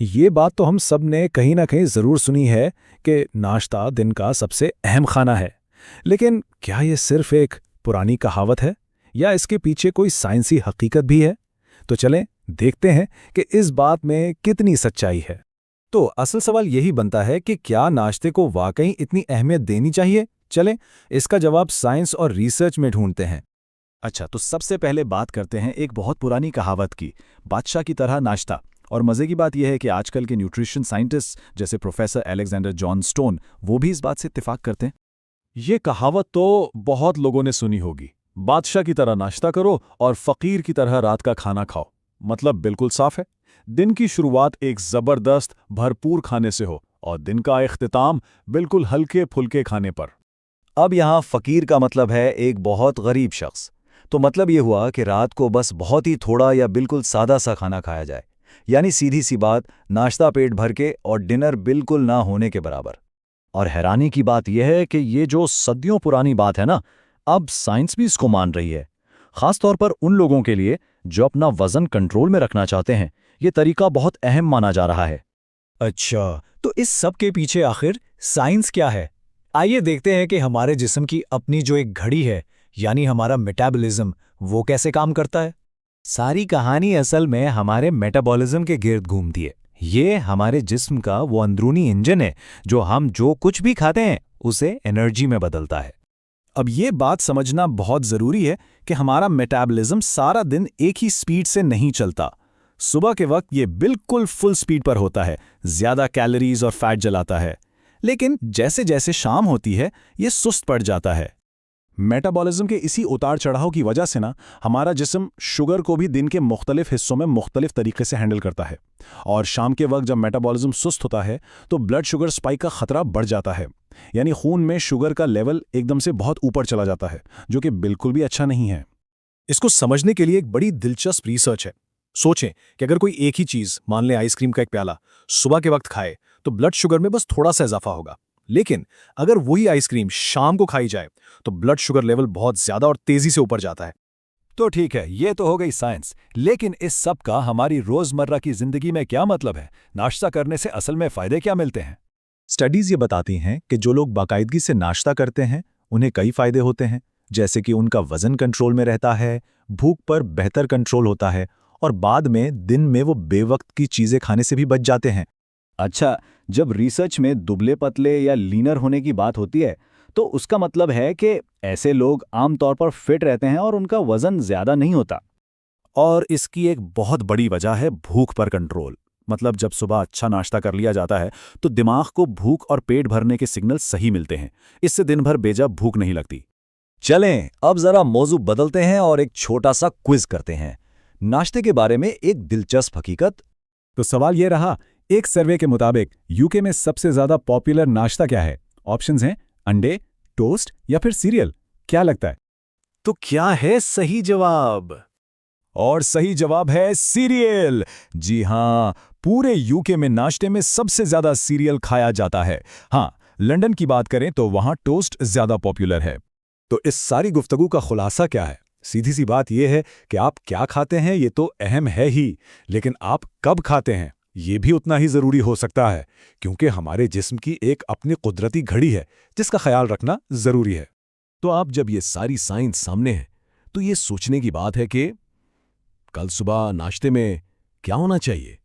ये बात तो हम सब ने कहीं ना कहीं ज़रूर सुनी है कि नाश्ता दिन का सबसे अहम खाना है। लेकिन क्या ये सिर्फ एक पुरानी कहावत है या इसके पीछे कोई साइंसी हकीकत भी है? तो चलें देखते हैं कि इस बात में कितनी सच्चाई है। तो असल सवाल यही बनता है कि क्या नाश्ते को वाकई इतनी अहमियत देनी चाहिए? चलें इसका जवाब साइंस और रिसर्च में ढूंढते हैं। अच्छा, तो सबसे पहले बात करते हैं एक बहुत पुरानी कहावत की, बादशाह की तरह नाश्ता। और मज़े की बात यह है कि आजकल के न्यूट्रिशन साइंटिस्ट जैसे प्रोफेसर अलेक्जेंडर जॉन स्टोन वो भी इस बात से इत्तेफाक करते हैं। ये कहावत तो बहुत लोगों ने सुनी होगी। बादशाह की तरह नाश्ता करो और फकीर की तरह रात का खाना खाओ। मतलब बिल्कुल साफ है। दिन की शुरुआत एक जबरदस्त भरपूर खाने से हो और दिन का इख्तिताम बिल्कुल हल्के फुल्के खाने पर। अब यहाँ फ़कीर का मतलब है एक बहुत गरीब शख्स। तो मतलब ये हुआ कि रात को बस बहुत ही थोड़ा या बिल्कुल सादा सा खाना खाया जाए। यानी सीधी सी बात, नाश्ता पेट भर के और डिनर बिल्कुल ना होने के बराबर। और हैरानी की बात यह है कि ये जो सदियों पुरानी बात है ना, अब साइंस भी इसको मान रही है। खास तौर पर उन लोगों के लिए जो अपना वजन कंट्रोल में रखना चाहते हैं, ये तरीका बहुत अहम माना जा रहा है। अच्छा, तो इस सब के पीछे आखिर साइंस क्या है? आइए देखते हैं कि हमारे जिस्म की अपनी जो एक घड़ी है, यानी हमारा मेटाबॉलिज्म, वो कैसे काम करता है। सारी कहानी असल में हमारे मेटाबॉलिज्म के गिर्द घूमती है। ये हमारे जिस्म का वो अंदरूनी इंजन है जो हम जो कुछ भी खाते हैं उसे एनर्जी में बदलता है। अब ये बात समझना बहुत ज़रूरी है कि हमारा मेटाबॉलिज्म सारा दिन एक ही स्पीड से नहीं चलता। सुबह के वक्त ये बिल्कुल फुल स्पीड पर होता है, ज़्यादा कैलोरीज और फैट जलाता है। लेकिन जैसे जैसे शाम होती है ये सुस्त पड़ जाता है। मेटाबॉलिज्म के इसी उतार चढ़ाव की वजह से ना हमारा जिस्म शुगर को भी दिन के मुख्तलिफ हिस्सों में मुख्तलिफ तरीके से हैंडल करता है। और शाम के वक्त जब मेटाबॉलिज्म सुस्त होता है तो ब्लड शुगर स्पाइक का खतरा बढ़ जाता है। यानी खून में शुगर का लेवल एकदम से बहुत ऊपर चला जाता है, जो कि बिल्कुल भी अच्छा नहीं है। इसको समझने के लिए एक बड़ी दिलचस्प रिसर्च है। सोचें कि अगर कोई एक ही चीज़, मान लें आइसक्रीम का एक प्याला, सुबह के वक्त खाए तो ब्लड शुगर में बस थोड़ा सा इजाफा होगा। लेकिन अगर वही आइसक्रीम शाम को खाई जाए तो ब्लड शुगर लेवल बहुत ज़्यादा और तेज़ी से ऊपर जाता है। तो ठीक है, ये तो हो गई साइंस, लेकिन इस सब का हमारी रोज़मर्रा की ज़िंदगी में क्या मतलब है? नाश्ता करने से असल में फ़ायदे क्या मिलते हैं? स्टडीज ये बताती हैं कि जो लोग बाकायदगी से नाश्ता करते हैं उन्हें कई फायदे होते हैं, जैसे कि उनका वजन कंट्रोल में रहता है, भूख पर बेहतर कंट्रोल होता है और बाद में दिन में वो बेवक्त की चीजें खाने से भी बच जाते हैं। अच्छा, जब रिसर्च में दुबले पतले या लीनर होने की बात होती है, तो उसका मतलब है कि ऐसे लोग आमतौर पर फिट रहते हैं और उनका वजन ज़्यादा नहीं होता। और इसकी एक बहुत बड़ी वजह है भूख पर कंट्रोल। मतलब जब सुबह अच्छा नाश्ता कर लिया जाता है तो दिमाग को भूख और पेट भरने के सिग्नल सही मिलते हैं। इससे दिन भर बेजा भूख नहीं लगती। चलें, अब ज़रा मौजू बदलते हैं और एक छोटा सा क्विज करते हैं। नाश्ते के बारे में एक दिलचस्प हकीकत। तो सवाल ये रहा, एक सर्वे के मुताबिक यूके में सबसे ज़्यादा पॉपुलर नाश्ता क्या है? ऑप्शंस हैं अंडे, टोस्ट या फिर सीरियल। क्या लगता है? तो क्या है सही जवाब? और सही जवाब है सीरियल। जी हाँ, पूरे यूके में नाश्ते में सबसे ज्यादा सीरियल खाया जाता है। हाँ, लंदन की बात करें तो वहां टोस्ट ज्यादा पॉपुलर है। तो इस सारी गुफ्तगू का खुलासा क्या है? सीधी सी बात यह है कि आप क्या खाते हैं ये तो अहम है ही, लेकिन आप कब खाते हैं ये भी उतना ही जरूरी हो सकता है, क्योंकि हमारे जिस्म की एक अपनी कुदरती घड़ी है जिसका ख्याल रखना जरूरी है। तो आप जब ये सारी साइंस सामने है तो ये सोचने की बात है कि कल सुबह नाश्ते में क्या होना चाहिए।